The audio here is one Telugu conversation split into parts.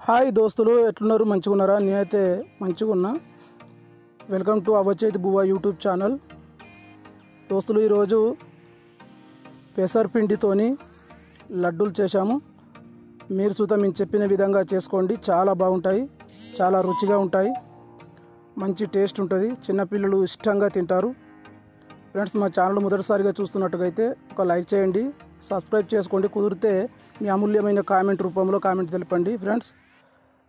హాయ్ దోస్తులు, ఎట్లున్నారు? మంచిగా ఉన్నారా? నేనైతే మంచిగా ఉన్నా. వెల్కమ్ టు అవచేతి బువ్వ యూట్యూబ్ ఛానల్. దోస్తులు, ఈరోజు పెసరపిండితోని లడ్డూలు చేశాము. మీరు సుతా మేము చెప్పిన విధంగా చేసుకోండి. చాలా బాగుంటాయి, చాలా రుచిగా ఉంటాయి, మంచి టేస్ట్ ఉంటుంది. చిన్నపిల్లలు ఇష్టంగా తింటారు. ఫ్రెండ్స్, మా ఛానల్ మొదటిసారిగా చూస్తున్నట్టుగైతే ఒక లైక్ చేయండి, సబ్స్క్రైబ్ చేసుకోండి. కుదిరితే మీ అమూల్యమైన కామెంట్ రూపంలో కామెంట్ తెలపండి. ఫ్రెండ్స్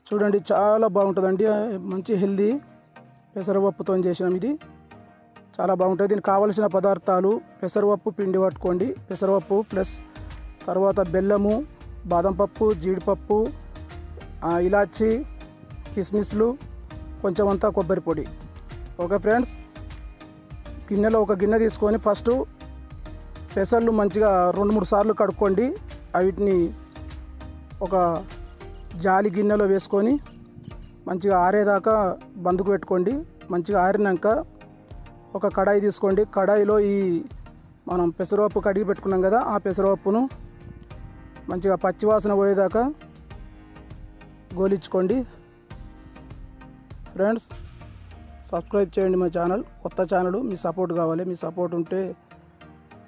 చూడండి, చాలా బాగుంటుందండి. మంచి హెల్దీ పెసరపప్పుతో చేసినాం. ఇది చాలా బాగుంటుంది. దీనికి కావలసిన పదార్థాలు: పెసరపప్పు పిండి పట్టుకోండి, పెసరపప్పు ప్లస్ తర్వాత బెల్లము, బాదం పప్పు, జీడిపప్పు, ఇలాచి, కిస్మిస్లు, కొంచెం అంతా కొబ్బరి పొడి. ఓకే ఫ్రెండ్స్, గిన్నెలో ఒక గిన్నె తీసుకొని ఫస్ట్ పెసర్లు మంచిగా 2-3 సార్లు కడుక్కోండి. వీటిని ఒక జాలి గిన్నెలో వేసుకొని మంచిగా ఆరేదాకా బందుకు పెట్టుకోండి. మంచిగా ఆరినాక ఒక కడాయి తీసుకోండి. కడాయిలో ఈ మనం పెసరపప్పు కడిగి పెట్టుకున్నాం కదా, ఆ పెసరపప్పును మంచిగా పచ్చివాసన పోయేదాకా గోలించుకోండి. ఫ్రెండ్స్, సబ్స్క్రైబ్ చేయండి మా ఛానల్. కొత్త ఛానల్, మీ సపోర్ట్ కావాలి. మీ సపోర్ట్ ఉంటే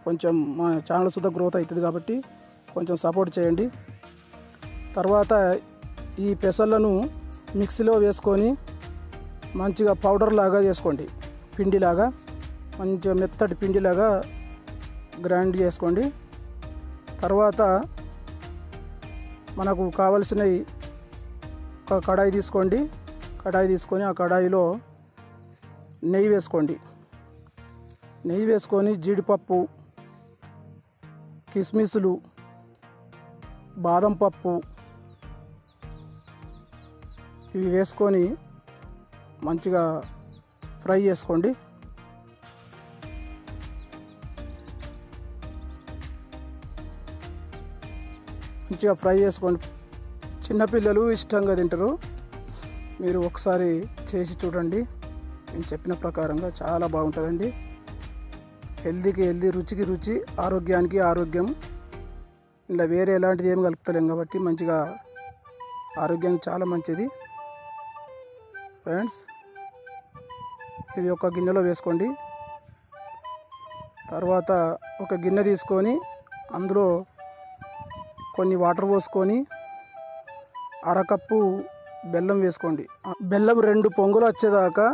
కొంచెం మా ఛానల్ సుద్ధా గ్రోత్ అవుతుంది, కాబట్టి కొంచెం సపోర్ట్ చేయండి. తర్వాత ఈ పెసర్లను మిక్సీలో వేసుకొని మంచిగా పౌడర్ లాగా చేసుకోండి. పిండిలాగా మంచిగా మెత్తటి పిండిలాగా గ్రైండ్ చేసుకోండి. తర్వాత మనకు కావలసినవి ఒక కడాయి తీసుకోండి. కడాయి తీసుకొని ఆ కడాయిలో నెయ్యి వేసుకోండి. నెయ్యి వేసుకొని జీడిపప్పు, కిస్మిస్లు, బాదం పప్పు ఇవి వేసుకొని మంచిగా ఫ్రై చేసుకోండి. మంచిగా ఫ్రై చేసుకోండి. చిన్నపిల్లలు ఇష్టంగా తింటారు. మీరు ఒకసారి చేసి చూడండి. నేను చెప్పిన ప్రకారంగా చాలా బాగుంటుందండి. హెల్దీకి హెల్దీ, రుచికి రుచి, ఆరోగ్యానికి ఆరోగ్యం. ఇలా వేరే ఎలాంటిది ఏం కలుపుతలేం కాబట్టి మంచిగా ఆరోగ్యానికి చాలా మంచిది. ఫ్రెండ్స్, ఇవి ఒక గిన్నెలో వేసుకోండి. తర్వాత ఒక గిన్నె తీసుకొని అందులో కొన్ని వాటర్ పోసుకొని అరకప్పు బెల్లం వేసుకోండి. బెల్లం 2 పొంగులు వచ్చేదాకా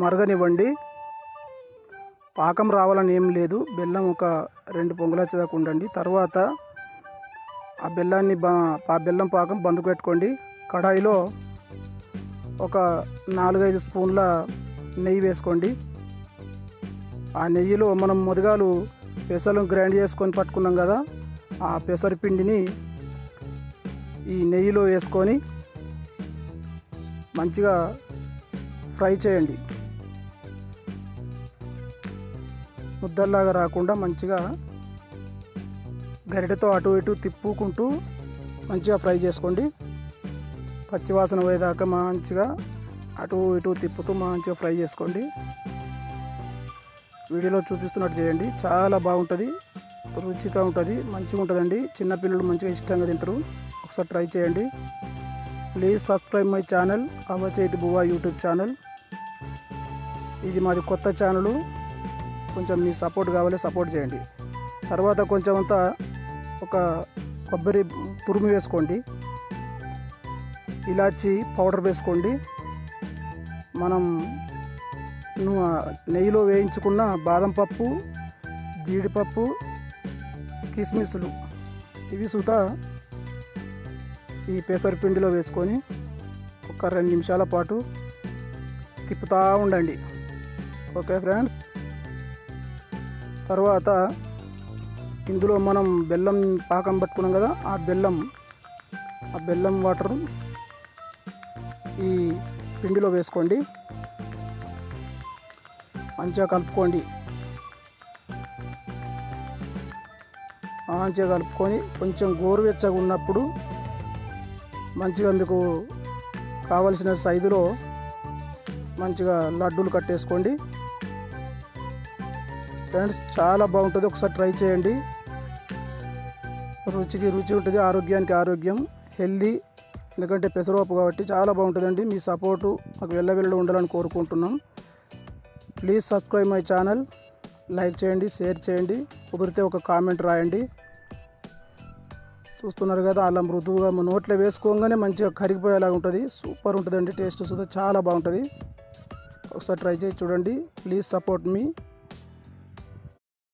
మరగనివ్వండి. పాకం రావాలని ఏం లేదు. బెల్లం ఒక 2 పొంగులు వచ్చేదాకా ఉండండి. తర్వాత ఆ బెల్లం పాకం బందుకు పెట్టుకోండి. కడాయిలో ఒక 4-5 స్పూన్ల నెయ్యి వేసుకోండి. ఆ నెయ్యిలో మనం మొదగాలు పెసలను గ్రైండ్ చేసుకొని పట్టుకున్నాం కదా, ఆ పెసర పిండిని ఈ నెయ్యిలో వేసుకొని మంచిగా ఫ్రై చేయండి. ముద్దల్లాగా రాకుండా మంచిగా గరిటెతో అటు ఇటు తిప్పుకుంటూ మంచిగా ఫ్రై చేసుకోండి. పచ్చివాసన పోయేదాకా మంచిగా అటు ఇటు తిప్పుతూ మంచిగా ఫ్రై చేసుకోండి. వీడియోలో చూపిస్తున్నట్టు చేయండి. చాలా బాగుంటుంది, రుచిగా ఉంటుంది, మంచిగా ఉంటుందండి. చిన్నపిల్లలు మంచిగా ఇష్టంగా తింటారు. ఒకసారి ట్రై చేయండి. ప్లీజ్ సబ్స్క్రైబ్ మై ఛానల్, అవచేతి బువ్వ యూట్యూబ్ ఛానల్. ఇది మాది కొత్త ఛానల్. కొంచెం మీ సపోర్ట్ కావాలి, సపోర్ట్ చేయండి. తర్వాత కొంచెం అంతా ఒక కొబ్బరి తురుము వేసుకోండి. ఇలాచి పౌడర్ వేసుకోండి. మనం నెయ్యిలో వేయించుకున్న బాదం పప్పు, జీడిపప్పు, కిస్మిస్లు ఇవి సుతా ఈ పెసరపిండిలో వేసుకొని ఒక 2 నిమిషాల పాటు తిప్పుతూ ఉండండి. ఓకే ఫ్రెండ్స్, తర్వాత ఇందులో మనం బెల్లం పాకం పట్టుకున్నాం కదా, ఆ బెల్లం వాటర్ ఈ పిండిలో వేసుకోండి. మంచిగా కలుపుకోండి. మంచిగా కలుపుకొని కొంచెం గోరువెచ్చగా ఉన్నప్పుడు మంచిగా మీకు కావలసిన సైజులో మంచిగా లడ్డూలు కట్టేసుకోండి. ఫ్రెండ్స్, చాలా బాగుంటుంది. ఒకసారి ట్రై చేయండి. రుచికి రుచి ఉంటుంది, ఆరోగ్యానికి ఆరోగ్యం. హెల్దీ ఎందుకంటే పెసరపప్పు కాబట్టి చాలా బాగుంటుందండి. మీ సపోర్టు మాకు వెళ్ళవెళ్ళ ఉండాలని కోరుకుంటున్నాం. Please subscribe my channel. Like చేయండి, షేర్ చేయండి, కుదిరితే ఒక కామెంట్ రాయండి. చూస్తున్నారు కదా, అలా మృదువుగా నోట్లో వేసుకోగానే మంచిగా కరిగిపోయేలాగా ఉంటుంది. సూపర్ ఉంటుందండి. టేస్ట్ సుధా చాలా బాగుంటుంది. ఒకసారి ట్రై చేసి చూడండి. Please support me.